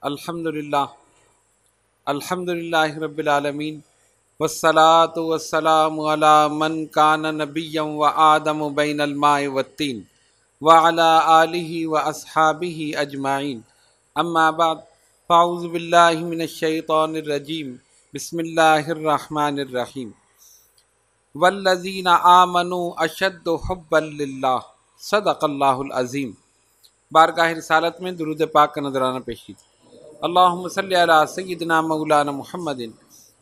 الحمدللہ رب العالمین والصلاة والسلام علی من کان نبیا و آدم بین الماء والطین وعلی آلہ و اصحابہ اجمعین اما بعد فاعوذ باللہ من الشیطان الرجیم بسم اللہ الرحمن الرحیم والذین آمنوا اشد حبا للہ صدق اللہ العظیم۔ بارگاہ رسالت میں درود پاک کا نذرانہ پیش کیجیے۔ اللہم صلی علی سیدنا مولانا محمد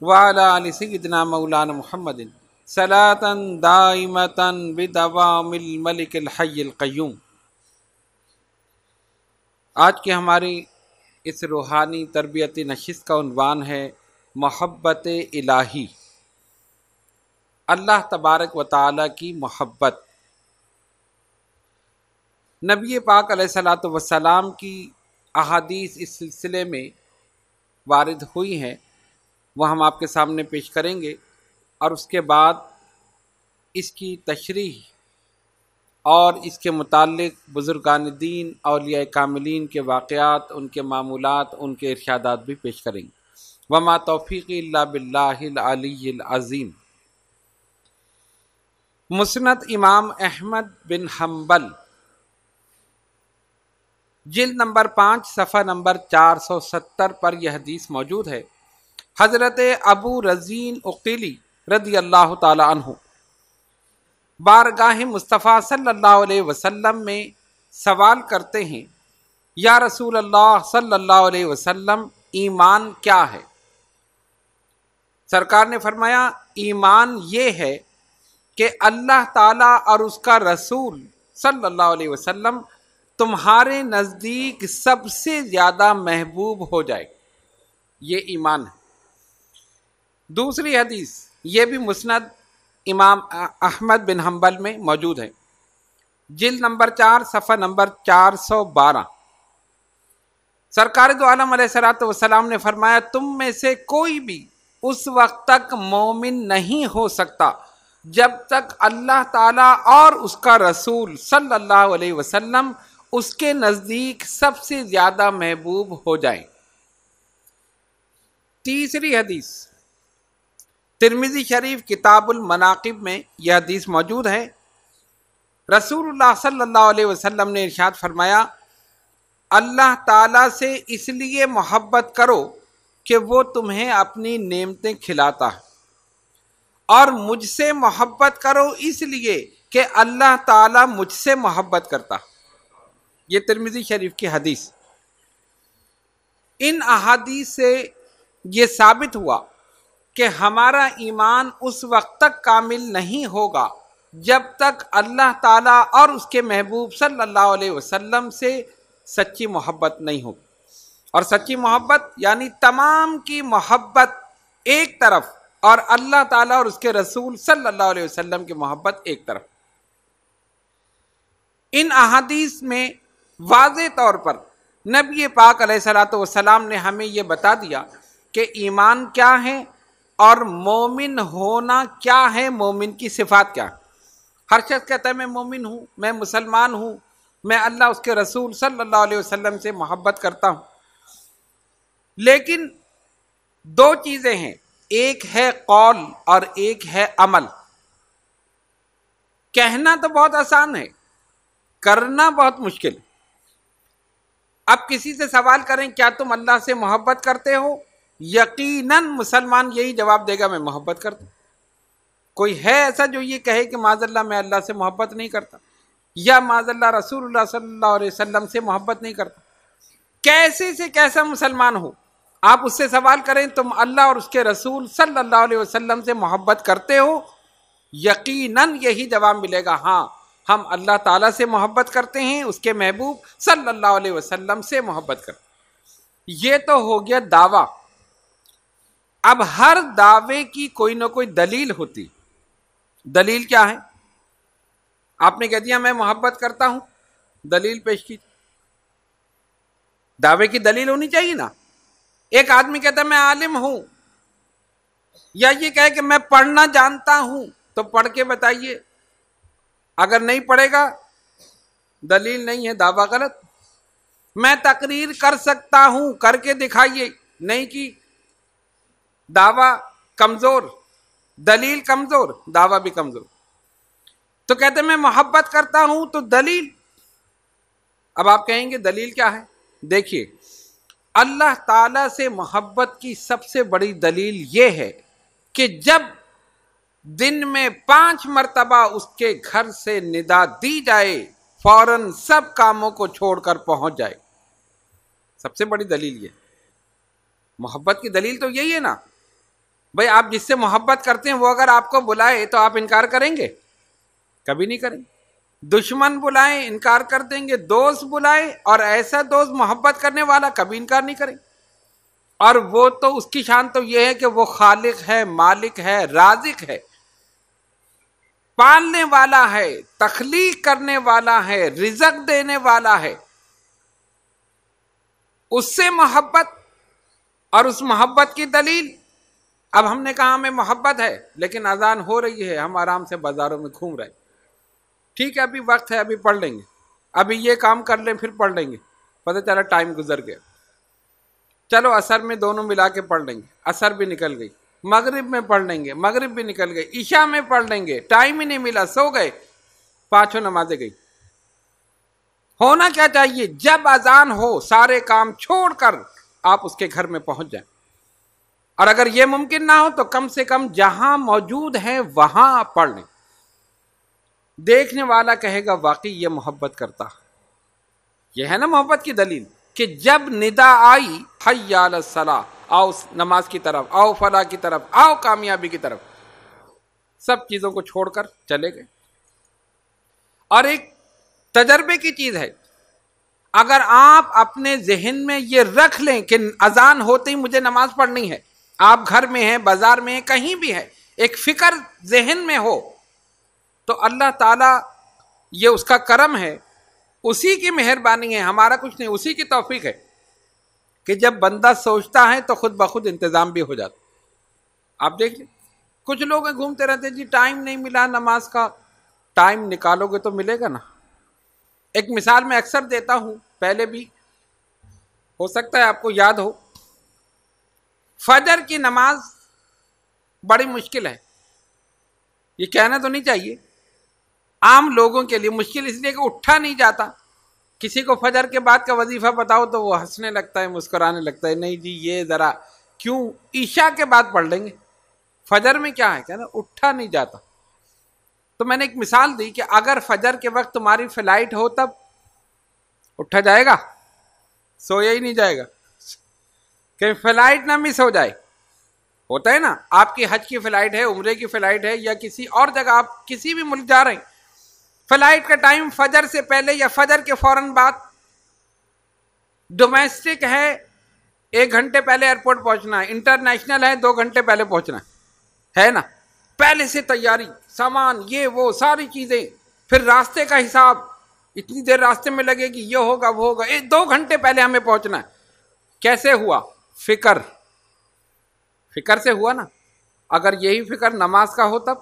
وعلی آل سیدنا مولانا محمد صلاۃ دائمۃ بدوام الملک الحی القیوم۔ آج کی ہماری اس روحانی تربیتی نشست کا عنوان ہے محبت الہی، اللہ تبارک و تعالی کی محبت۔ نبی پاک علیہ الصلوۃ والسلام کی احادیث اس سلسلے میں وارد ہوئی ہیں، وہ ہم آپ کے سامنے پیش کریں گے، اور اس کے بعد اس کی تشریح اور اس کے متعلق بزرگان دین اولیاء کاملین کے واقعات، ان کے معمولات، ان کے ارشادات بھی پیش کریں گے۔ وما توفیقی الا باللہ العلی العظیم۔ مسند امام احمد بن حنبل جلد نمبر 5 صفحہ نمبر 470 پر یہ حدیث موجود ہے۔ حضرت ابو رزین عقیلی رضی اللہ تعالی عنہ بارگاہ مصطفیٰ صلی اللہ علیہ وسلم میں سوال کرتے ہیں، یا رسول اللہ صلی اللہ علیہ وسلم، ایمان کیا ہے؟ سرکار نے فرمایا، ایمان یہ ہے کہ اللہ تعالیٰ اور اس کا رسول صلی اللہ علیہ وسلم تمہارے نزدیک سب سے زیادہ محبوب ہو جائے، یہ ایمان ہے۔ دوسری حدیث یہ بھی مسند امام احمد بن حنبل میں موجود ہے، جلد نمبر 4 صفحہ نمبر 412۔ سرکار دو عالم علیہ الصلوۃ والسلام نے فرمایا، تم میں سے کوئی بھی اس وقت تک مومن نہیں ہو سکتا جب تک اللہ تعالیٰ اور اس کا رسول صلی اللہ علیہ وسلم اس کے نزدیک سب سے زیادہ محبوب ہو جائیں۔ تیسری حدیث ترمذی شریف کتاب المناقب میں یہ حدیث موجود ہے۔ رسول اللہ صلی اللہ علیہ وسلم نے ارشاد فرمایا، اللہ تعالیٰ سے اس لیے محبت کرو کہ وہ تمہیں اپنی نعمتیں کھلاتا ہے، اور مجھ سے محبت کرو اس لیے کہ اللہ تعالیٰ مجھ سے محبت کرتا ہے۔ یہ ترمذی شریف کی حدیث۔ ان احادیث سے یہ ثابت ہوا کہ ہمارا ایمان اس وقت تک کامل نہیں ہوگا جب تک اللہ تعالیٰ اور اس کے محبوب صلی اللہ علیہ وسلم سے سچی محبت نہیں ہوگی۔ اور سچی محبت یعنی تمام کی محبت ایک طرف، اور اللہ تعالیٰ اور اس کے رسول صلی اللہ علیہ وسلم کی محبت ایک طرف۔ ان احادیث میں واضح طور پر نبی پاک علیہ الصلوۃ والسلام نے ہمیں یہ بتا دیا کہ ایمان کیا ہے اور مومن ہونا کیا ہے، مومن کی صفات کیا ہے۔ ہر شخص کہتا ہے میں مومن ہوں، میں مسلمان ہوں، میں اللہ اس کے رسول صلی اللہ علیہ وسلم سے محبت کرتا ہوں، لیکن دو چیزیں ہیں، ایک ہے قول اور ایک ہے عمل۔ کہنا تو بہت آسان ہے، کرنا بہت مشکل ہے۔ اب کسی سے سوال کریں کیا تم اللہ سے محبت کرتے ہو، یقیناً مسلمان یہی جواب دے گا میں محبت کرتا ہوں۔ کوئی ہے ایسا جو یہ کہے کہ معاذ اللہ میں اللہ سے محبت نہیں کرتا، یا معاذ اللہ رسول اللہ صلی اللہ علیہ وسلم سے محبت نہیں کرتا؟ کیسے سے کیسا مسلمان ہو، آپ اس سے سوال کریں تم اللہ اور اس کے رسول صلی اللہ علیہ وسلم سے محبت کرتے ہو، یقیناً یہی جواب ملے گا، ہاں ہم اللہ تعالیٰ سے محبت کرتے ہیں، اس کے محبوب صلی اللہ علیہ وسلم سے محبت کرتے ہیں۔ یہ تو ہو گیا دعویٰ۔ اب ہر دعوے کی کوئی نہ کوئی دلیل ہوتی۔ دلیل کیا ہے؟ آپ نے کہہ دیا میں محبت کرتا ہوں، دلیل پیش کی۔ دعوے کی دلیل ہونی چاہیے نا۔ ایک آدمی کہتا ہے میں عالم ہوں، یا یہ کہے کہ میں پڑھنا جانتا ہوں، تو پڑھ کے بتائیے۔ اگر نہیں پڑھے گا، دلیل نہیں ہے، دعویٰ غلط۔ میں تقریر کر سکتا ہوں، کر کے دکھائیے، نہیں کی، دعویٰ کمزور، دلیل کمزور، دعویٰ بھی کمزور۔ تو کہتے میں محبت کرتا ہوں تو دلیل، اب آپ کہیں گے دلیل کیا ہے؟ دیکھیے، اللہ تعالی سے محبت کی سب سے بڑی دلیل یہ ہے کہ جب دن میں 5 مرتبہ اس کے گھر سے ندا دی جائے، فوراً سب کاموں کو چھوڑ کر پہنچ جائے۔ سب سے بڑی دلیل یہ، محبت کی دلیل تو یہی ہے نا بھائی۔ آپ جس سے محبت کرتے ہیں وہ اگر آپ کو بلائے تو آپ انکار کریں گے؟ کبھی نہیں کریں گے۔ دشمن بلائیں انکار کر دیں گے، دوست بلائے اور ایسا دوست محبت کرنے والا کبھی انکار نہیں کریں۔ اور وہ تو اس کی شان تو یہ ہے کہ وہ خالق ہے، مالک ہے، رازق ہے، پالنے والا ہے، تخلیق کرنے والا ہے، رزق دینے والا ہے۔ اس سے محبت اور اس محبت کی دلیل، اب ہم نے کہا ہمیں محبت ہے لیکن اذان ہو رہی ہے، ہم آرام سے بازاروں میں گھوم رہے ہیں، ٹھیک ہے ابھی وقت ہے، ابھی پڑھ لیں گے، ابھی یہ کام کر لیں پھر پڑھ لیں گے، پتہ چلا ٹائم گزر گیا، چلو عصر میں دونوں ملا کے پڑھ لیں گے، عصر بھی نکل گئی، مغرب میں پڑھ لیں گے، مغرب بھی نکل گئی، عشاء میں پڑھ لیں گے، ٹائم ہی نہیں ملا، سو گئے، 5 نمازیں گئی۔ ہونا کیا چاہیے؟ جب اذان ہو سارے کام چھوڑ کر آپ اس کے گھر میں پہنچ جائیں، اور اگر یہ ممکن نہ ہو تو کم سے کم جہاں موجود ہیں وہاں آپ پڑھ لیں۔ دیکھنے والا کہے گا واقعی یہ محبت کرتا، یہ ہے نا محبت کی دلیل، کہ جب ندا آئی حی علی الصلاۃ، آؤ نماز کی طرف، آؤ فلاح کی طرف، آؤ کامیابی کی طرف، سب چیزوں کو چھوڑ کر چلے گئے۔ اور ایک تجربے کی چیز ہے، اگر آپ اپنے ذہن میں یہ رکھ لیں کہ اذان ہوتے ہی مجھے نماز پڑھنی ہے، آپ گھر میں ہیں، بازار میں ہیں، کہیں بھی ہیں، ایک فکر ذہن میں ہو، تو اللہ تعالیٰ یہ اس کا کرم ہے، اسی کی مہربانی ہے، ہمارا کچھ نہیں، اسی کی توفیق ہے کہ جب بندہ سوچتا ہے تو خود بخود انتظام بھی ہو جاتا۔ آپ دیکھ لیں، کچھ لوگ گھومتے رہتے جی ٹائم نہیں ملا نماز کا، ٹائم نکالو گے تو ملے گا نا۔ ایک مثال میں اکثر دیتا ہوں، پہلے بھی ہو سکتا ہے آپ کو یاد ہو، فجر کی نماز بڑی مشکل ہے، یہ کہنا تو نہیں چاہیے، عام لوگوں کے لیے مشکل اس لیے کہ اٹھا نہیں جاتا۔ کسی کو فجر کے بعد کا وظیفہ بتاؤ تو وہ ہنسنے لگتا ہے، مسکرانے لگتا ہے، نہیں جی یہ ذرا کیوں، عشاء کے بعد پڑھ لیں گے، فجر میں کیا ہے، کہنا اٹھا نہیں جاتا۔ تو میں نے ایک مثال دی کہ اگر فجر کے وقت تمہاری فلائٹ ہو تب اٹھا جائے گا؟ سویا ہی نہیں جائے گا کہ فلائٹ نہ مس ہو جائے۔ ہوتا ہے نا، آپ کی حج کی فلائٹ ہے، عمرے کی فلائٹ ہے، یا کسی اور جگہ آپ کسی بھی ملک جا رہے ہیں، فلائٹ کا ٹائم فجر سے پہلے یا فجر کے فوراً بعد، ڈومیسٹک ہے 1 گھنٹے پہلے ایئرپورٹ پہنچنا ہے، انٹرنیشنل ہے 2 گھنٹے پہلے پہنچنا ہے نا، پہلے سے تیاری، سامان، یہ وہ ساری چیزیں، پھر راستے کا حساب، اتنی دیر راستے میں لگے گی، یہ ہوگا وہ ہوگا، 2 گھنٹے پہلے ہمیں پہنچنا ہے۔ کیسے ہوا؟ فکر سے ہوا نا۔ اگر یہی فکر نماز کا ہو تب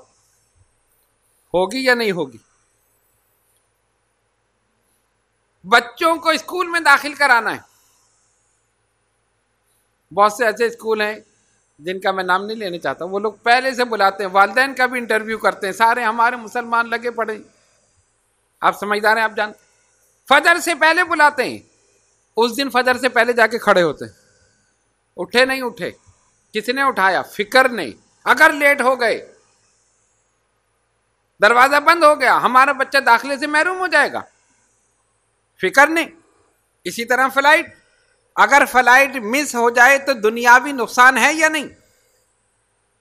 ہوگی یا نہیں ہوگی؟ بچوں کو اسکول میں داخل کرانا ہے، بہت سے ایسے اسکول ہیں جن کا میں نام نہیں لینا چاہتا، وہ لوگ پہلے سے بلاتے ہیں، والدین کا بھی انٹرویو کرتے ہیں، سارے ہمارے مسلمان لگے پڑے، آپ سمجھدار ہیں، آپ جانتے، فجر سے پہلے بلاتے ہیں، اس دن فجر سے پہلے جا کے کھڑے ہوتے ہیں، اٹھے نہیں اٹھے، کس نے اٹھایا؟ فکر نہیں۔ اگر لیٹ ہو گئے، دروازہ بند ہو گیا، ہمارا بچہ داخلے سے محروم ہو جائے گا، فکر نہیں۔ اسی طرح فلائٹ، اگر فلائٹ مس ہو جائے تو دنیاوی نقصان ہے یا نہیں؟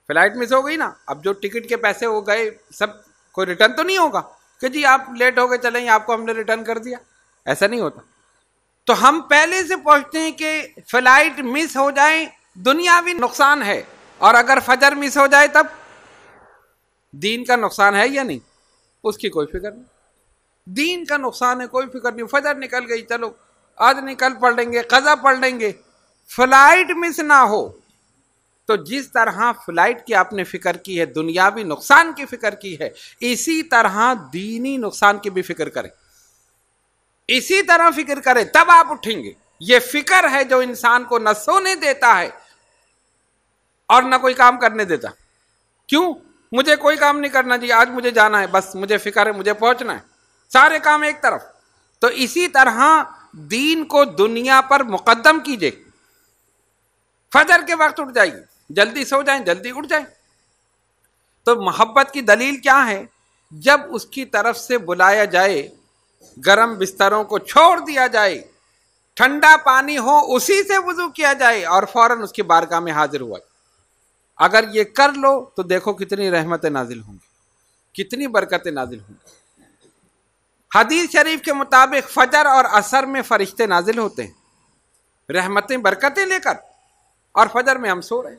فلائٹ مس ہو گئی نا، اب جو ٹکٹ کے پیسے ہو گئے سب، کوئی ریٹرن تو نہیں ہوگا کہ جی آپ لیٹ ہو گئے چلیں آپ کو ہم نے ریٹرن کر دیا، ایسا نہیں ہوتا۔ تو ہم پہلے سے پوچھتے ہیں کہ فلائٹ مس ہو جائے دنیاوی نقصان ہے، اور اگر فجر مس ہو جائے تب دین کا نقصان ہے یا نہیں؟ اس کی کوئی فکر نہیں، دین کا نقصان ہے، کوئی فکر نہیں، فجر نکل گئی، چلو آج نکل پڑھ لیں گے، قضا پڑھ لیں گے، فلائٹ مس نہ ہو۔ تو جس طرح فلائٹ کی آپ نے فکر کی ہے، دنیاوی نقصان کی فکر کی ہے، اسی طرح دینی نقصان کی بھی فکر کریں۔ اسی طرح فکر کرے تب آپ اٹھیں گے. یہ فکر ہے جو انسان کو نہ سونے دیتا ہے اور نہ کوئی کام کرنے دیتا. کیوں؟ مجھے کوئی کام نہیں کرنا جی، آج مجھے جانا ہے، بس مجھے فکر ہے، مجھے پہنچنا ہے، سارے کام ایک طرف. تو اسی طرح دین کو دنیا پر مقدم کیجئے. فجر کے وقت اٹھ جائیے، جلدی سو جائیں، جلدی اٹھ جائیں. تو محبت کی دلیل کیا ہے؟ جب اس کی طرف سے بلایا جائے، گرم بستروں کو چھوڑ دیا جائے، ٹھنڈا پانی ہو اسی سے وضو کیا جائے اور فوراً اس کی بارگاہ میں حاضر ہوا. اگر یہ کر لو تو دیکھو کتنی رحمتیں نازل ہوں گی، کتنی برکتیں نازل ہوں گی. حدیث شریف کے مطابق فجر اور عصر میں فرشتے نازل ہوتے ہیں رحمتیں برکتیں لے کر، اور فجر میں ہم سو رہے ہیں.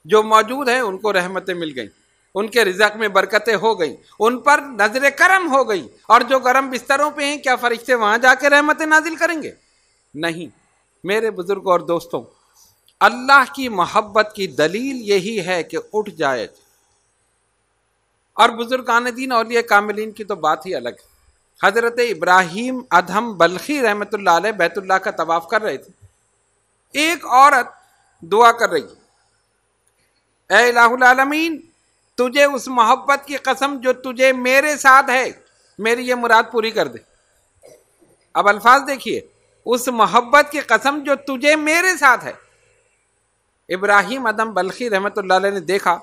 جو موجود ہیں ان کو رحمتیں مل گئیں، ان کے رزق میں برکتیں ہو گئیں، ان پر نظر کرم ہو گئی. اور جو گرم بستروں پہ ہیں، کیا فرشتے وہاں جا کے رحمتیں نازل کریں گے؟ نہیں. میرے بزرگوں اور دوستوں، اللہ کی محبت کی دلیل یہی ہے کہ اٹھ جائے. اور بزرگان دین اولیاء کاملین کی تو بات ہی الگ ہے. حضرت ابراہیم ادہم بلخی رحمۃ اللہ علیہ بیت اللہ کا طواف کر رہے تھے. ایک عورت دعا کر رہی، اے الہ العالمین، تجھے اس محبت کی قسم جو تجھے میرے ساتھ ہے، میری یہ مراد پوری کر دے. اب الفاظ دیکھیے، اس محبت کی قسم جو تجھے میرے ساتھ ہے. ابراہیم ادم بلخی رحمۃ اللہ علیہ نے دیکھا،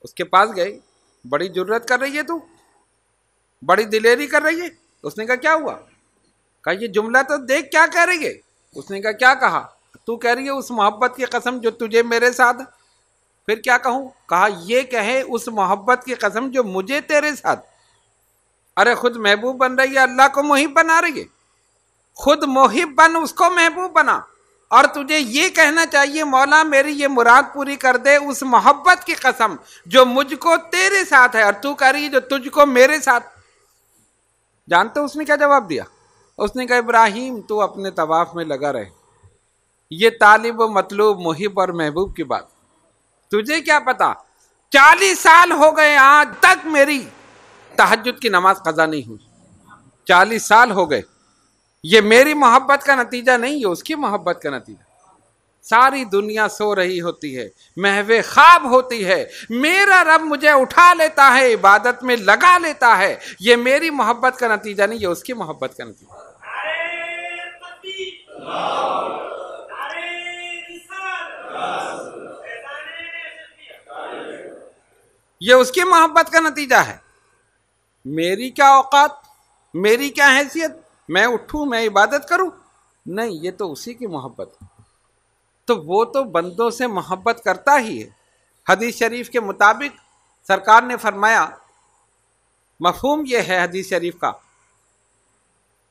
اس کے پاس گئے، بڑی جرت کر رہی ہے تو، بڑی دلیری کر رہی ہے. اس نے کہا کیا ہوا؟ کہا یہ جملہ تو دیکھ کیا کہہ رہی ہے. اس نے کہا کیا کہا؟ تو کہہ رہی ہے اس محبت کی قسم جو تجھے میرے ساتھ. پھر کیا کہوں؟ کہا یہ کہے اس محبت کی قسم جو مجھے تیرے ساتھ. ارے خود محبوب بن رہی ہے، اللہ کو محب بنا رہی ہے. خود محب بن، اس کو محبوب بنا. اور تجھے یہ کہنا چاہیے مولا میری یہ مراد پوری کر دے اس محبت کی قسم جو مجھ کو تیرے ساتھ ہے، اور تو کہہ رہی ہے جو تجھ کو میرے ساتھ. جانتے اس نے کیا جواب دیا؟ اس نے کہا ابراہیم تو اپنے طواف میں لگا رہے، یہ طالب و مطلوب محب اور محبوب کی بات تجھے کیا پتا. 40 سال ہو گئے آج تک میری تہجد کی نماز قضا نہیں ہوئی. 40 سال ہو گئے. یہ میری محبت کا نتیجہ نہیں، یہ اس کی محبت کا نتیجہ. ساری دنیا سو رہی ہوتی ہے، محو خواب ہوتی ہے، میرا رب مجھے اٹھا لیتا ہے، عبادت میں لگا لیتا ہے. یہ میری محبت کا نتیجہ نہیں، یہ اس کی محبت کا نتیجہ. یہ اس کی محبت کا نتیجہ ہے. میری کیا اوقات، میری کیا حیثیت، میں اٹھوں میں عبادت کروں؟ نہیں، یہ تو اسی کی محبت ہے. تو وہ تو بندوں سے محبت کرتا ہی ہے. حدیث شریف کے مطابق سرکار نے فرمایا، مفہوم یہ ہے حدیث شریف کا،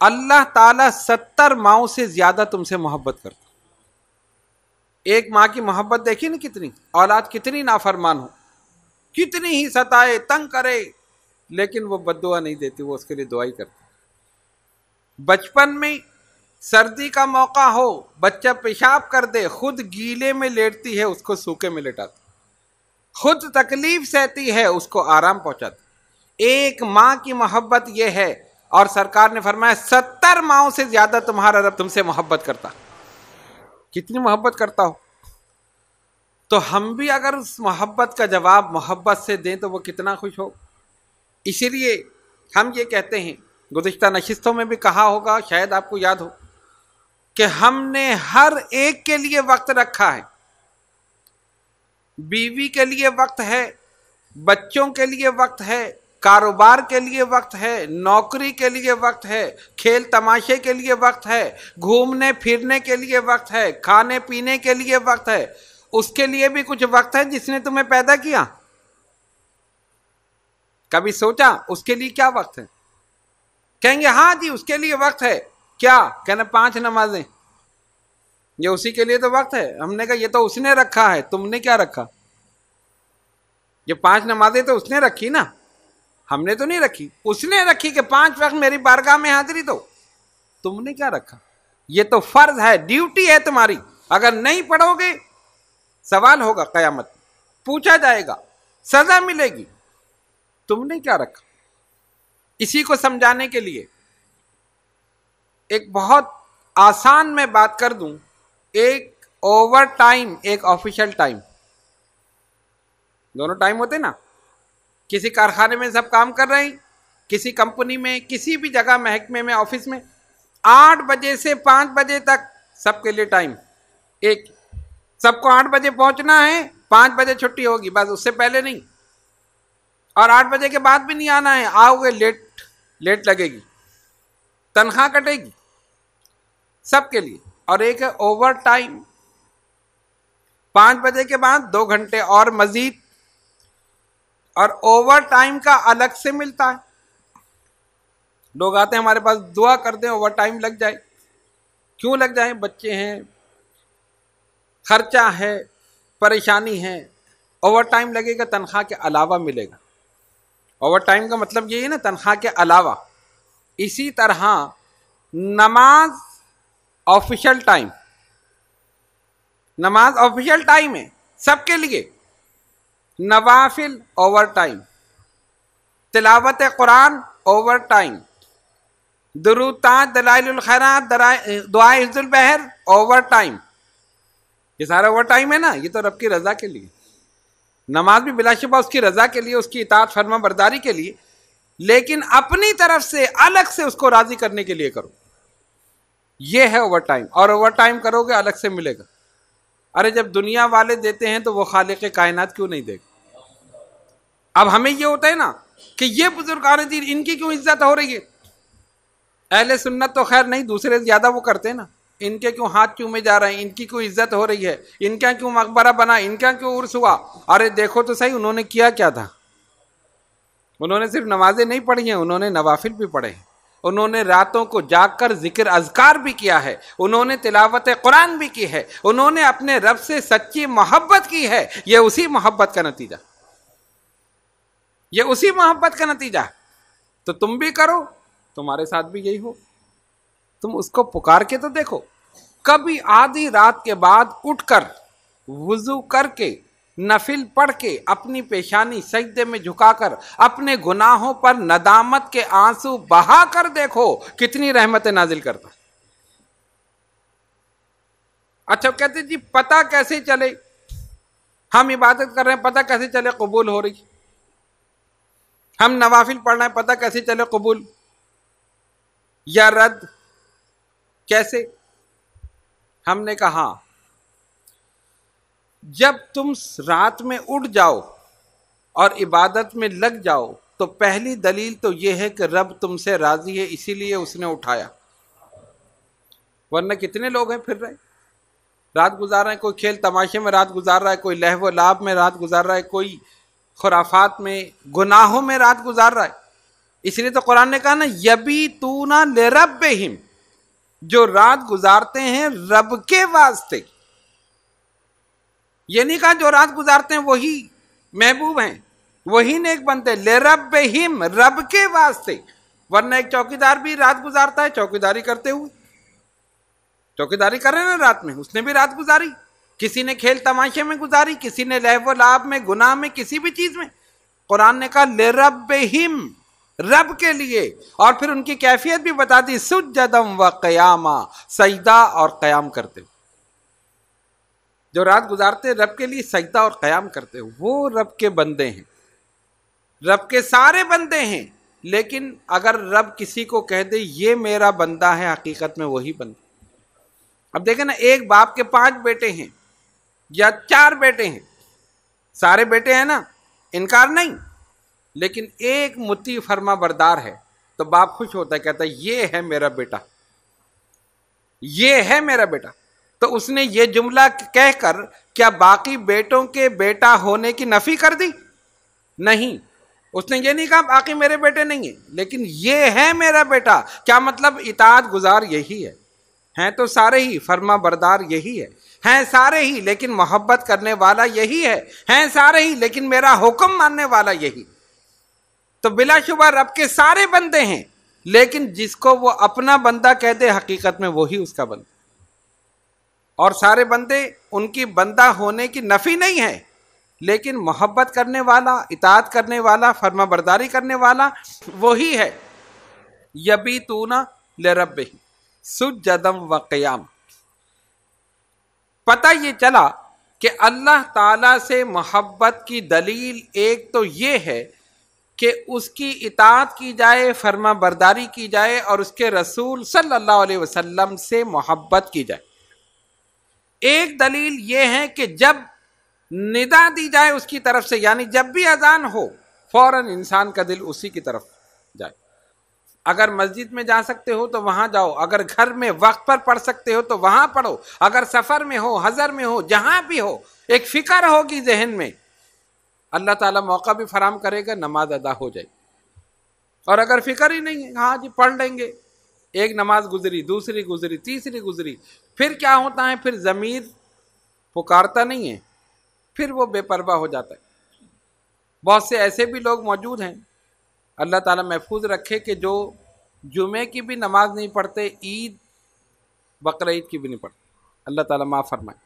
اللہ تعالیٰ 70 ماؤں سے زیادہ تم سے محبت کرتا. ایک ماں کی محبت دیکھی نا کتنی، اولاد کتنی نافرمان ہو، کتنی ہی ستائے، تنگ کرے، لیکن وہ بد دعا نہیں دیتی، وہ اس کے لیے دعائی کرتی. بچپن میں سردی کا موقع ہو، بچہ پیشاب کر دے، خود گیلے میں لیٹتی ہے، اس کو سوکھے میں لٹاتی. خود تکلیف سہتی ہے، اس کو آرام پہنچاتی. ایک ماں کی محبت یہ ہے. اور سرکار نے فرمایا 70 ماؤں سے زیادہ تمہارا رب تم سے محبت کرتا. کتنی محبت کرتا ہو. تو ہم بھی اگر اس محبت کا جواب محبت سے دیں تو وہ کتنا خوش ہو. اسی لیے ہم یہ کہتے ہیں، گزشتہ نشستوں میں بھی کہا ہوگا، شاید آپ کو یاد ہو، کہ ہم نے ہر ایک کے لیے وقت رکھا ہے. بیوی کے لیے وقت ہے، بچوں کے لیے وقت ہے، کاروبار کے لیے وقت ہے، نوکری کے لیے وقت ہے، کھیل تماشے کے لیے وقت ہے، گھومنے پھرنے کے لیے وقت ہے، کھانے پینے کے لیے وقت ہے. اس کے لیے بھی کچھ وقت ہے جس نے تمہیں پیدا کیا. کبھی سوچا اس کے لیے کیا وقت ہے؟ کہیں گے ہاں جی اس کے لیے وقت ہے. کیا کہنا؟ 5 نمازیں، یہ اسی کے لیے تو وقت ہے. ہم نے کہا یہ تو اس نے رکھا ہے، تم نے کیا رکھا؟ یہ 5 نمازیں تو اس نے رکھی نا، ہم نے تو نہیں رکھی. اس نے رکھی کہ 5 وقت میری بارگاہ میں حاضری دو. تم نے کیا رکھا؟ یہ تو فرض ہے، ڈیوٹی ہے تمہاری. اگر نہیں پڑھو گے سوال ہوگا قیامت، پوچھا جائے گا، سزا ملے گی. تم نے کیا رکھا؟ اسی کو سمجھانے کے لیے ایک بہت آسان میں بات کر دوں، ایک اوور ٹائم، ایک آفیشل ٹائم، دونوں ٹائم ہوتے نا. کسی کارخانے میں سب کام کر رہے ہیں، کسی کمپنی میں، کسی بھی جگہ، محکمے میں، آفس میں، 8 بجے سے 5 بجے تک سب کے لیے ٹائم ایک. سب کو 8 بجے پہنچنا ہے، 5 بجے چھٹی ہوگی، بس اس سے پہلے نہیں. اور 8 بجے کے بعد بھی نہیں آنا ہے، آؤ گے لیٹ لگے گی، تنخواہ کٹے گی سب کے لیے. اور ایک ہے اوور ٹائم، 5 بجے کے بعد 2 گھنٹے اور مزید، اور اوور ٹائم کا الگ سے ملتا ہے. لوگ آتے ہیں ہمارے پاس، دعا کرتے ہیں اوور ٹائم لگ جائے. کیوں لگ جائے؟ بچے ہیں، خرچہ ہے، پریشانی ہے. اوور ٹائم لگے گا، تنخواہ کے علاوہ ملے گا. اوور ٹائم کا مطلب یہی ہے نا، تنخواہ کے علاوہ. اسی طرح نماز آفیشل ٹائم، نماز آفیشل ٹائم ہے سب کے لیے. نوافل اوور ٹائم، تلاوت قرآن اوور ٹائم، درود تاج، دلائل الخیرات، دعائے حفظ البحر اوور ٹائم. یہ سارا اوور ٹائم ہے نا، یہ تو رب کی رضا کے لیے. نماز بھی بلا شبہ اس کی رضا کے لیے، اس کی اطاعت فرما برداری کے لیے، لیکن اپنی طرف سے الگ سے اس کو راضی کرنے کے لیے کرو. یہ ہے اوور ٹائم. اور اوور ٹائم کرو گے الگ سے ملے گا. ارے جب دنیا والے دیتے ہیں تو وہ خالق کائنات کیوں نہیں دے گا؟ اب ہمیں یہ ہوتا ہے نا کہ یہ بزرگان دین، ان کی کیوں عزت ہو رہی ہے؟ اہل سنت تو خیر نہیں، دوسرے زیادہ وہ کرتے ہیں نا. ان کے کیوں ہاتھ چومے جا رہے ہیں، ان کی کیوں عزت ہو رہی ہے، ان کا کیوں مقبرہ بنا، ان کا کیوں عرس ہوا. ارے دیکھو تو صحیح، انہوں نے کیا تھا. انہوں نے صرف نمازیں نہیں پڑھی ہیں، انہوں نے نوافل بھی پڑھے ہیں. انہوں نے راتوں کو جاگ کر ذکر اذکار بھی کیا ہے، انہوں نے تلاوت قرآن بھی کی ہے، انہوں نے اپنے رب سے سچی محبت کی ہے. یہ اسی محبت کا نتیجہ، یہ اسی محبت کا نتیجہ. تو تم بھی کرو، تمہارے ساتھ بھی یہی ہو. تم اس کو پکار کے تو دیکھو. کبھی آدھی رات کے بعد اٹھ کر وضو کر کے نفل پڑھ کے اپنی پیشانی سجدے میں جھکا کر اپنے گناہوں پر ندامت کے آنسو بہا کر دیکھو کتنی رحمتیں نازل کرتا. اچھا کہتے جی پتہ کیسے چلے، ہم عبادت کر رہے ہیں پتہ کیسے چلے قبول ہو رہی، ہم نوافل پڑھ رہے ہیں پتہ کیسے چلے قبول یا رد، کیسے؟ ہم نے کہا جب تم رات میں اٹھ جاؤ اور عبادت میں لگ جاؤ تو پہلی دلیل تو یہ ہے کہ رب تم سے راضی ہے، اسی لیے اس نے اٹھایا. ورنہ کتنے لوگ ہیں پھر رہے، رات گزار رہے ہیں، کوئی کھیل تماشے میں رات گزار رہا ہے، کوئی لہو و لعب میں رات گزار رہا ہے، کوئی خرافات میں گناہوں میں رات گزار رہا ہے. اس لیے تو قرآن نے کہا نا یبیتون لربہم، جو رات گزارتے ہیں رب کے واسطے. یہ نہیں کہا جو رات گزارتے ہیں وہی محبوب ہیں، وہی نیک بنتے، لربہم، رب کے واسطے. ورنہ ایک چوکیدار بھی رات گزارتا ہے چوکیداری کرتے ہوئے، چوکیداری کر رہے ہیں نا رات میں، اس نے بھی رات گزاری. کسی نے کھیل تماشے میں گزاری، کسی نے لہو و لعب میں، گناہ میں، کسی بھی چیز میں. قرآن نے کہا لربہم، رب کے لیے. اور پھر ان کی کیفیت بھی بتا دی، سجدم و قیاما، سجدہ اور قیام کرتے. جو رات گزارتے رب کے لیے سجدہ اور قیام کرتے وہ رب کے بندے ہیں، رب کے سارے بندے ہیں. لیکن اگر رب کسی کو کہہ دے یہ میرا بندہ ہے، حقیقت میں وہی بندہ. اب دیکھیں نا، ایک باپ کے 5 بیٹے ہیں یا 4 بیٹے ہیں، سارے بیٹے ہیں نا، انکار نہیں، لیکن ایک مطیع فرما بردار ہے تو باپ خوش ہوتا ہے، کہتا ہے یہ ہے میرا بیٹا، یہ ہے میرا بیٹا. تو اس نے یہ جملہ کہہ کر کیا باقی بیٹوں کے بیٹا ہونے کی نفی کر دی؟ نہیں. اس نے یہ نہیں کہا باقی میرے بیٹے نہیں ہیں، لیکن یہ ہے میرا بیٹا. کیا مطلب؟ اطاعت گزار یہی ہے، ہیں تو سارے ہی، فرما بردار یہی ہے، ہیں سارے ہی، لیکن محبت کرنے والا یہی ہے، ہیں سارے ہی، لیکن میرا حکم ماننے والا یہی. تو بلا شبہ رب کے سارے بندے ہیں، لیکن جس کو وہ اپنا بندہ کہہ دے حقیقت میں وہی اس کا بندہ. اور سارے بندے ان کی بندہ ہونے کی نفی نہیں ہے، لیکن محبت کرنے والا، اطاعت کرنے والا، فرما برداری کرنے والا وہی ہے. یبیتون لربہم. سجدم و قیام۔ پتہ یہ چلا کہ اللہ تعالی سے محبت کی دلیل ایک تو یہ ہے کہ اس کی اطاعت کی جائے، فرما برداری کی جائے، اور اس کے رسول صلی اللہ علیہ وسلم سے محبت کی جائے۔ ایک دلیل یہ ہے کہ جب ندا دی جائے اس کی طرف سے، یعنی جب بھی اذان ہو فوراً انسان کا دل اسی کی طرف جائے۔ اگر مسجد میں جا سکتے ہو تو وہاں جاؤ، اگر گھر میں وقت پر پڑھ سکتے ہو تو وہاں پڑھو، اگر سفر میں ہو، حضر میں ہو، جہاں بھی ہو، ایک فکر ہوگی ذہن میں، اللہ تعالیٰ موقع بھی فراہم کرے گا، نماز ادا ہو جائے۔ اور اگر فکر ہی نہیں ہے، ہاں جی پڑھ لیں گے، ایک نماز گزری، دوسری گزری، تیسری گزری، پھر کیا ہوتا ہے، پھر ضمیر پکارتا نہیں ہے، پھر وہ بے پرواہ ہو جاتا ہے۔ بہت سے ایسے بھی لوگ موجود ہیں، اللہ تعالیٰ محفوظ رکھے، کہ جو جمعے کی بھی نماز نہیں پڑھتے، عید بقرعید کی بھی نہیں پڑھتے۔ اللہ تعالیٰ معاف فرمائے،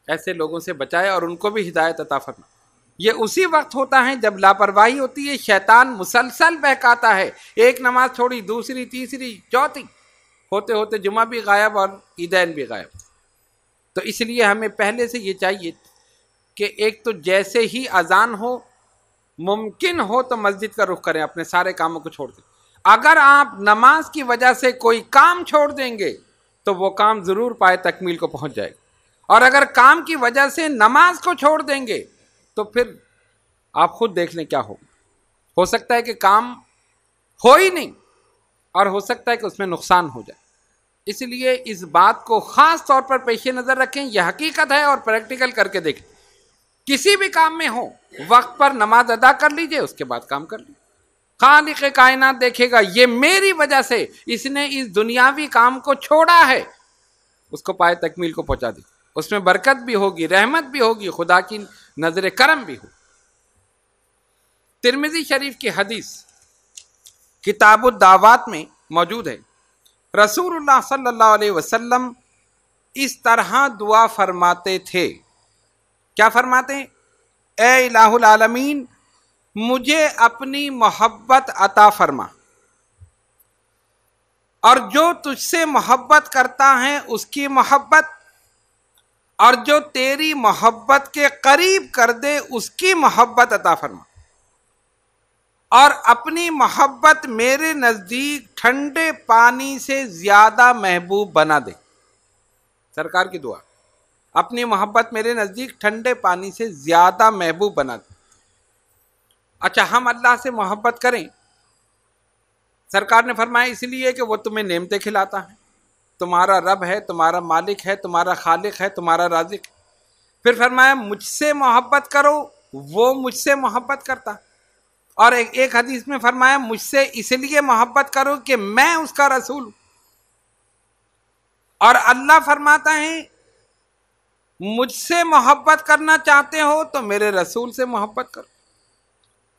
ایسے لوگوں سے بچائے اور ان کو بھی ہدایت عطا فرمائے۔ یہ اسی وقت ہوتا ہے جب لاپرواہی ہوتی ہے، شیطان مسلسل بہکاتا ہے، ایک نماز چھوڑی، دوسری، تیسری، چوتھی، ہوتے ہوتے جمعہ بھی غائب اور عیدین بھی غائب۔ تو اس لیے ہمیں پہلے سے یہ چاہیے کہ ایک تو جیسے ہی اذان ہو، ممکن ہو تو مسجد کا رخ کریں، اپنے سارے کاموں کو چھوڑ دیں۔ اگر آپ نماز کی وجہ سے کوئی کام چھوڑ دیں گے تو وہ کام ضرور پائے تکمیل کو پہنچ جائے گا، اور اگر کام کی وجہ سے نماز کو چھوڑ دیں گے تو پھر آپ خود دیکھ لیں کیا ہوگا۔ ہو سکتا ہے کہ کام ہو ہی نہیں، اور ہو سکتا ہے کہ اس میں نقصان ہو جائے۔ اس لیے اس بات کو خاص طور پر پیش نظر رکھیں، یہ حقیقت ہے، اور پریکٹیکل کر کے دیکھیں۔ کسی بھی کام میں ہو، وقت پر نماز ادا کر لیجئے، اس کے بعد کام کر لیجئے۔ خالق کائنات دیکھے گا، یہ میری وجہ سے اس نے اس دنیاوی کام کو چھوڑا ہے، اس کو پائے تکمیل کو پہنچا دی، اس میں برکت بھی ہوگی، رحمت بھی ہوگی، خدا کی نظر کرم بھی ہو۔ ترمذی شریف کی حدیث کتاب الدعوات میں موجود ہے، رسول اللہ صلی اللہ علیہ وسلم اس طرح دعا فرماتے تھے۔ کیا فرماتے ہیں؟ اے الہ العالمین، مجھے اپنی محبت عطا فرما، اور جو تجھ سے محبت کرتا ہے اس کی محبت، اور جو تیری محبت کے قریب کر دے اس کی محبت عطا فرما، اور اپنی محبت میرے نزدیک ٹھنڈے پانی سے زیادہ محبوب بنا دے۔ سرکار کی دعا، اپنی محبت میرے نزدیک ٹھنڈے پانی سے زیادہ محبوب بنا دے۔ اچھا، ہم اللہ سے محبت کریں، سرکار نے فرمایا اس لیے کہ وہ تمہیں نعمتیں کھلاتا ہے، تمہارا رب ہے، تمہارا مالک ہے، تمہارا خالق ہے، تمہارا رازق ہے۔ پھر فرمایا مجھ سے محبت کرو، وہ مجھ سے محبت کرتا۔ اور ایک حدیث میں فرمایا مجھ سے اس لیے محبت کرو کہ میں اس کا رسول ہوں۔ اور اللہ فرماتا ہے مجھ سے محبت کرنا چاہتے ہو تو میرے رسول سے محبت کرو،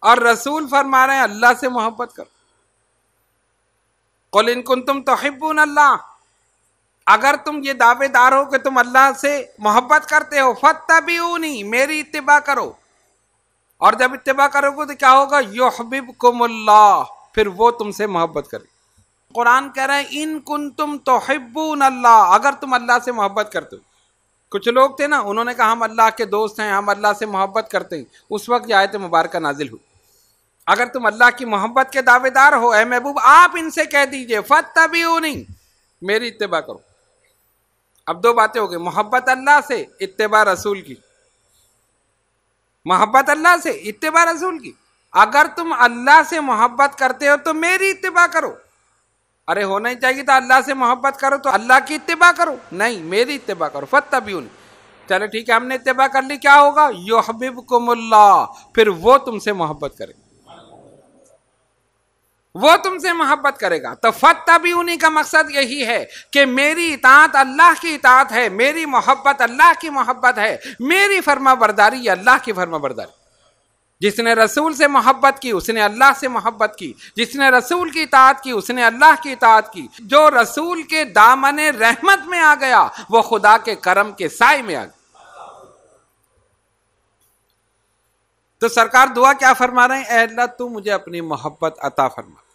اور رسول فرما رہے ہیں اللہ سے محبت کرو۔ قل ان کنتم تحبون اللہ، اگر تم یہ دعوے دار ہو کہ تم اللہ سے محبت کرتے ہو، فاتبعونی، میری اتباع کرو۔ اور جب اتباع کرو گے تو کیا ہوگا؟ یحببکم اللہ، پھر وہ تم سے محبت کرے۔ قرآن کہہ رہا ہے ان کنتم تحبون اللہ، اگر تم اللہ سے محبت کرتے ہو۔ کچھ لوگ تھے نا، انہوں نے کہا ہم اللہ کے دوست ہیں، ہم اللہ سے محبت کرتے ہیں، اس وقت یہ آیت مبارکہ نازل ہوئی۔ اگر تم اللہ کی محبت کے دعوے دار ہو، اے محبوب آپ ان سے کہہ دیجئے فاتبعونی، میری اتباع کرو۔ اب دو باتیں ہو گئی، محبت اللہ سے، اتباع رسول کی۔ محبت اللہ سے، اتباع رسول کی۔ اگر تم اللہ سے محبت کرتے ہو تو میری اتباع کرو۔ ارے ہونا ہی چاہیے تھا اللہ سے محبت کرو تو اللہ کی اتباع کرو، نہیں میری اتباع کرو، فاتبعونی۔ چلو ٹھیک ہے، ہم نے اتباع کر لی، کیا ہوگا؟ یحببکم اللہ، پھر وہ تم سے محبت کرے، وہ تم سے محبت کرے گا۔ تو فاتبعونی کا مقصد یہی ہے کہ میری اطاعت اللہ کی اطاعت ہے، میری محبت اللہ کی محبت ہے، میری فرما برداری اللہ کی فرما برداری۔ جس نے رسول سے محبت کی اس نے اللہ سے محبت کی، جس نے رسول کی اطاعت کی اس نے اللہ کی اطاعت کی۔ جو رسول کے دامن رحمت میں آ گیا وہ خدا کے کرم کے سائے میں آ گیا۔ تو سرکار دعا کیا فرما رہے ہیں؟ اے اللہ تو مجھے اپنی محبت عطا فرما۔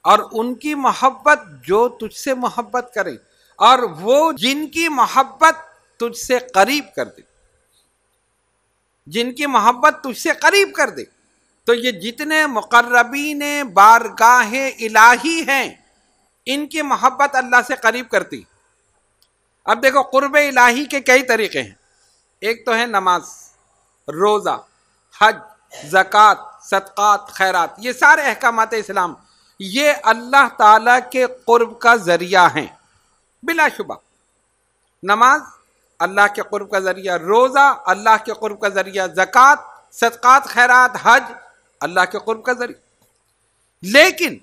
اور ان کی محبت جو تجھ سے محبت کرے، اور وہ جن کی محبت تجھ سے قریب کر دے، جن کی محبت تجھ سے قریب کر دے۔ تو یہ جتنے مقربین بارگاہ الہی ہیں ان کی محبت اللہ سے قریب کرتی۔ اب دیکھو قرب الہی کے کئی طریقے ہیں، ایک تو ہے نماز، روزہ، حج، زکوٰۃ، صدقات، خیرات، یہ سارے احکامات اسلام یہ اللہ تعالیٰ کے قرب کا ذریعہ ہیں بلا شبہ۔ نماز اللہ کے قرب کا ذریعہ، روزہ اللہ کے قرب کا ذریعہ، زکوٰۃ، صدقات، خیرات، حج اللہ کے قرب کا ذریعہ۔ لیکن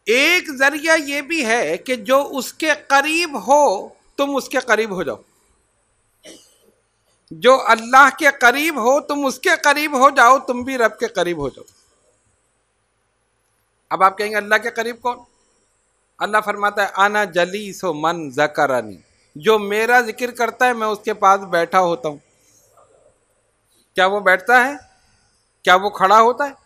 ایک ذریعہ یہ بھی ہے کہ جو اس کے قریب ہو تم اس کے قریب ہو جاؤ، جو اللہ کے قریب ہو تم اس کے قریب ہو جاؤ، تم بھی رب کے قریب ہو جاؤ۔ اب آپ کہیں گے اللہ کے قریب کون؟ اللہ فرماتا ہے انا جلیس من ذکرنی، جو میرا ذکر کرتا ہے میں اس کے پاس بیٹھا ہوتا ہوں۔ کیا وہ بیٹھتا ہے؟ کیا وہ کھڑا ہوتا ہے؟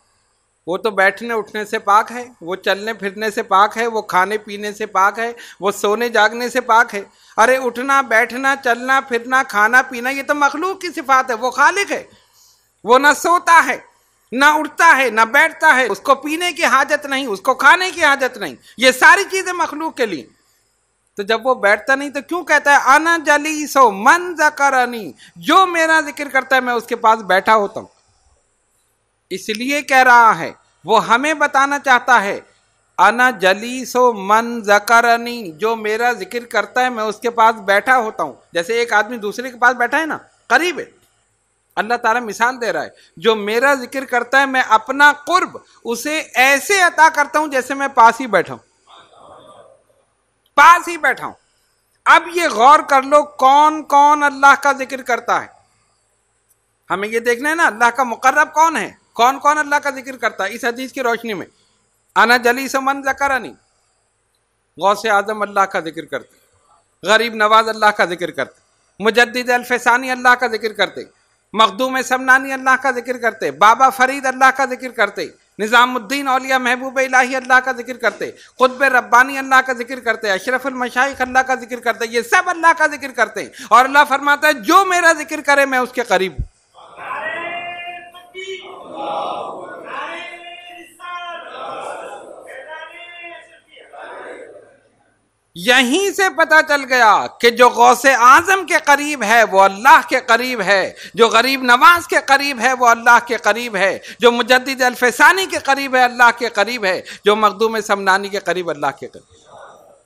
وہ تو بیٹھنے اٹھنے سے پاک ہے، وہ چلنے پھرنے سے پاک ہے، وہ کھانے پینے سے پاک ہے، وہ سونے جاگنے سے پاک ہے۔ ارے اٹھنا بیٹھنا چلنا پھرنا کھانا پینا یہ تو مخلوق کی صفات ہے، وہ خالق ہے، وہ نہ سوتا ہے نہ اٹھتا ہے نہ بیٹھتا ہے، اس کو پینے کی حاجت نہیں، اس کو کھانے کی حاجت نہیں، یہ ساری چیزیں مخلوق کے لیے۔ تو جب وہ بیٹھتا نہیں تو کیوں کہتا ہے انا جلیس من ذکرنی، جو میرا ذکر کرتا ہے میں اس کے پاس بیٹھا ہوتا ہوں۔ اس لیے کہہ رہا ہے، وہ ہمیں بتانا چاہتا ہے انا جلیس من ذکرنی، جو میرا ذکر کرتا ہے میں اس کے پاس بیٹھا ہوتا ہوں۔ جیسے ایک آدمی دوسرے کے پاس بیٹھا ہے نا، قریب ہے، اللہ تعالیٰ مثال دے رہا ہے، جو میرا ذکر کرتا ہے میں اپنا قرب اسے ایسے عطا کرتا ہوں جیسے میں پاس ہی بیٹھا ہوں، پاس ہی بیٹھا ہوں۔ اب یہ غور کر لو کون کون اللہ کا ذکر کرتا ہے، ہمیں یہ دیکھنا ہے نا اللہ کا مقرب کون ہے، کون کون اللہ کا ذکر کرتا ہے۔ اس حدیث کی روشنی میں انا جلیس من ذکرنی، غوث اعظم اللہ کا ذکر کرتے، غریب نواز اللہ کا ذکر کرتے، مجدد الفسانی اللہ کا ذکر کرتے، مخدوم سمنانی اللہ کا ذکر کرتے، بابا فرید اللہ کا ذکر کرتے، نظام الدین اولیاء محبوب الہی اللہ کا ذکر کرتے، قطب ربانی اللہ کا ذکر کرتے، اشرف المشائخ اللہ کا ذکر کرتے، یہ سب اللہ کا ذکر کرتے ہیں۔ اور اللہ فرماتا ہے جو میرا ذکر کرے میں اس کے قریب ہوں۔ یہیں سے پتہ چل گیا کہ جو غوث اعظم کے قریب ہے وہ اللہ کے قریب ہے، جو غریب نواز کے قریب ہے وہ اللہ کے قریب ہے، جو مجدد الفسانی کے قریب ہے اللہ کے قریب ہے، جو مخدوم سمنانی کے قریب اللہ کے قریب۔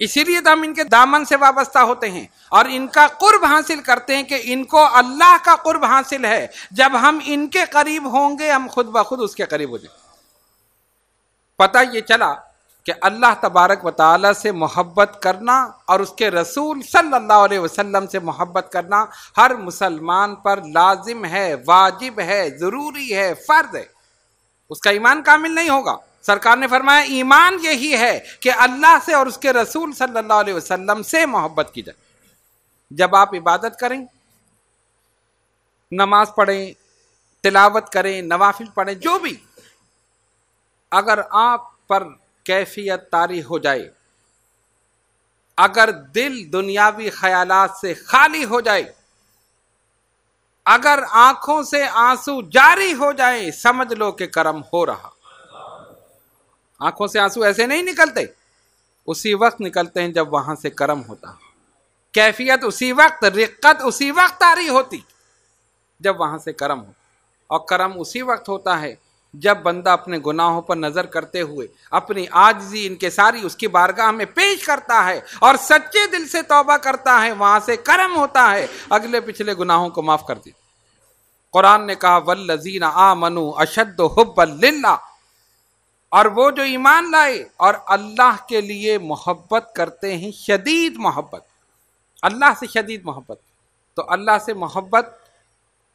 اسی لیے تو ہم ان کے دامن سے وابستہ ہوتے ہیں اور ان کا قرب حاصل کرتے ہیں کہ ان کو اللہ کا قرب حاصل ہے۔ جب ہم ان کے قریب ہوں گے ہم خود بخود اس کے قریب ہو جائیں۔ پتہ یہ چلا کہ اللہ تبارک و تعالیٰ سے محبت کرنا اور اس کے رسول صلی اللہ علیہ وسلم سے محبت کرنا ہر مسلمان پر لازم ہے، واجب ہے، ضروری ہے، فرض ہے۔ اس کا ایمان کامل نہیں ہوگا۔ سرکار نے فرمایا ایمان یہی ہے کہ اللہ سے اور اس کے رسول صلی اللہ علیہ وسلم سے محبت کی جائے۔ جب آپ عبادت کریں، نماز پڑھیں، تلاوت کریں، نوافل پڑھیں، جو بھی، اگر آپ پر کیفیت طاری ہو جائے، اگر دل دنیاوی خیالات سے خالی ہو جائے، اگر آنکھوں سے آنسو جاری ہو جائے، سمجھ لو کہ کرم ہو رہا۔ آنکھوں سے آنسو ایسے نہیں نکلتے، اسی وقت نکلتے ہیں جب وہاں سے کرم ہوتا۔ کیفیت اسی وقت، رقت اسی وقت طاری ہوتی جب وہاں سے کرم ہو، اور کرم اسی وقت ہوتا ہے جب بندہ اپنے گناہوں پر نظر کرتے ہوئے اپنی عاجزی انکساری اس کی بارگاہ میں پیش کرتا ہے اور سچے دل سے توبہ کرتا ہے، وہاں سے کرم ہوتا ہے، اگلے پچھلے گناہوں کو معاف کر دی۔ قرآن نے کہا والذین آمنوا اشد حبا للہ، اور وہ جو ایمان لائے اور اللہ کے لیے محبت کرتے ہیں، شدید محبت، اللہ سے شدید محبت۔ تو اللہ سے محبت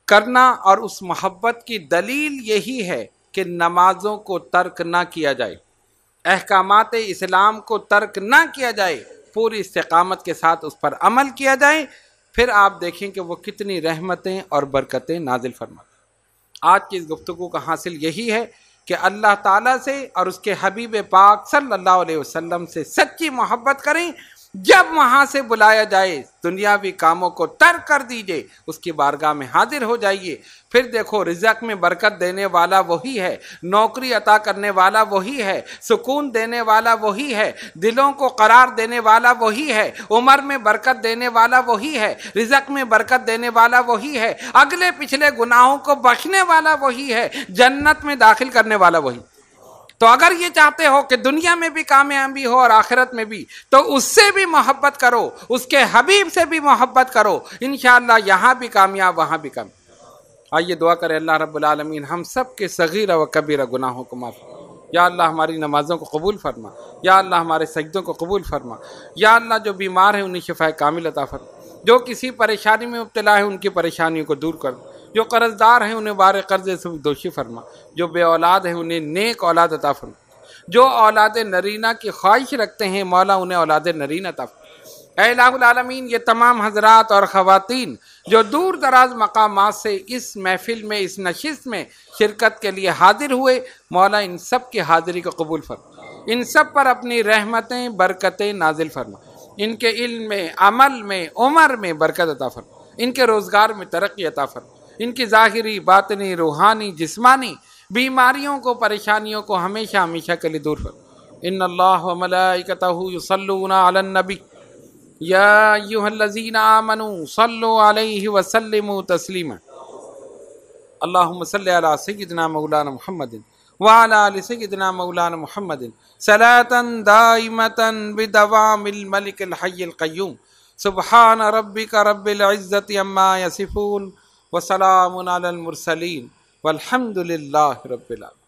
کرنا اور اس محبت کی دلیل یہی ہے کہ نمازوں کو ترک نہ کیا جائے، احکامات اسلام کو ترک نہ کیا جائے، پوری استقامت کے ساتھ اس پر عمل کیا جائے، پھر آپ دیکھیں کہ وہ کتنی رحمتیں اور برکتیں نازل فرماتا ہے۔ آج کی اس گفتگو کا حاصل یہی ہے کہ اللہ تعالیٰ سے اور اس کے حبیب پاک صلی اللہ علیہ وسلم سے سچی محبت کریں. جب وہاں سے بلایا جائے دنیاوی کاموں کو ترک کر دیجئے، اس کی بارگاہ میں حاضر ہو جائیے. پھر دیکھو رزق میں برکت دینے والا وہی ہے، نوکری عطا کرنے والا وہی ہے، سکون دینے والا وہی ہے، دلوں کو قرار دینے والا وہی ہے، عمر میں برکت دینے والا وہی ہے، رزق میں برکت دینے والا وہی ہے، اگلے پچھلے گناہوں کو بخشنے والا وہی ہے، جنت میں داخل کرنے والا وہی. تو اگر یہ چاہتے ہو کہ دنیا میں بھی کامیابی ہو اور آخرت میں بھی، تو اس سے بھی محبت کرو، اس کے حبیب سے بھی محبت کرو، انشاءاللہ یہاں بھی کامیاب وہاں بھی کامیاب. آئیے دعا کریں اللہ رب العالمین ہم سب کے صغیرہ و کبیرہ گناہوں کو معاف فرما. یا اللہ ہماری نمازوں کو قبول فرما، یا اللہ ہمارے سجدوں کو قبول فرما، یا اللہ جو بیمار ہیں انہیں شفاء کامل عطا فرما، جو کسی پریشانی میں مبتلا ہے ان کی پریشانیوں کو دور کر، جو قرض دار ہیں انہیں بار قرض سے دوشی فرما، جو بے اولاد ہیں انہیں نیک اولاد عطا فرما، جو اولاد نرینہ کی خواہش رکھتے ہیں مولا انہیں اولاد نرینہ عطا فرما. اے الہ العالمین یہ تمام حضرات اور خواتین جو دور دراز مقامات سے اس محفل میں اس نشست میں شرکت کے لیے حاضر ہوئے، مولا ان سب کی حاضری کو قبول فرما، ان سب پر اپنی رحمتیں برکتیں نازل فرما، ان کے علم میں عمل میں عمر میں برکت عطا فرما، ان کے روزگار میں ترقی عطا فرما، ان کی ظاہری باطنی روحانی جسمانی بیماریوں کو پریشانیوں کو ہمیشہ ہمیشہ کے لیے دور فرما. ان اللہ و ملائکتہ یصلون علی النبی یا ایھا الذین آمنوا صلوا علیہ وسلموا تسلیما. اللہم صل علی سیدنا مولانا محمد وعلی آل سیدنا مولانا محمد صلاۃ دائمۃ بدوام الملک الحی القیوم. سبحان ربک رب العزۃ عما یصفون وسلام علی المرسلین والحمد للہ رب العالمین.